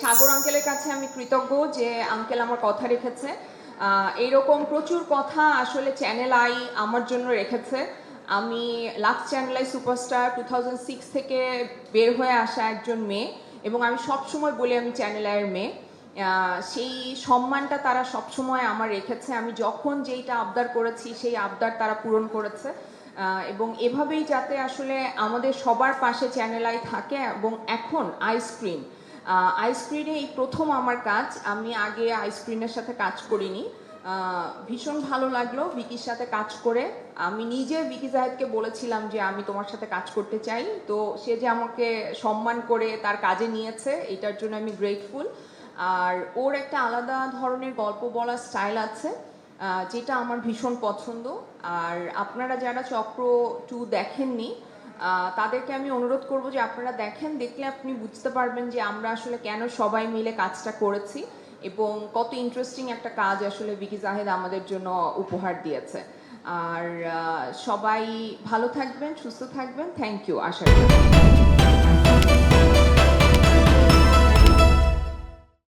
সাগর আঙ্কেলের কাছে আমি কৃতজ্ঞ যে আঙ্কেল আমার কথা রেখেছে। এইরকম প্রচুর কথা আসলে চ্যানেল আই আমার জন্য রেখেছে। আমি লাক্স চ্যানেল আই সুপারস্টার 2006 থেকে বের হয়ে আসা একজন মেয়ে, এবং আমি সবসময় বলি আমি চ্যানেল আইয়ের মেয়ে। সেই সম্মানটা তারা সবসময় আমার রেখেছে। আমি যখন যেইটা আবদার করেছি সেই আবদার তারা পূরণ করেছে, এবং এভাবেই যাতে আসলে আমাদের সবার পাশে চ্যানেল আই থাকে। এবং এখন আইস্ক্রিন আইস্ক্রিনে এই প্রথম আমার কাজ, আমি আগে আইস্ক্রিনের সাথে কাজ করিনি। ভীষণ ভালো লাগলো ভিকির সাথে কাজ করে। আমি নিজে ভিকি জাহেদকে বলেছিলাম যে আমি তোমার সাথে কাজ করতে চাই, তো সে যে আমাকে সম্মান করে তার কাজে নিয়েছে এটার জন্য আমি গ্রেটফুল। আর ওর একটা আলাদা ধরনের গল্প বলার স্টাইল আছে, যেটা আমার ভীষণ পছন্দ। আর আপনারা যারা চক্র 2 দেখেননি তাদেরকে আমি অনুরোধ করব যে আপনারা দেখেন, দেখলে আপনি বুঝতে পারবেন যে আমরা আসলে কেন সবাই মিলে কাজটা করেছি এবং কত ইন্টারেস্টিং একটা কাজ আসলে ভিকি জাহেদ আমাদের জন্য উপহার দিয়েছে। আর সবাই ভালো থাকবেন, সুস্থ থাকবেন। Thank you. আশা করি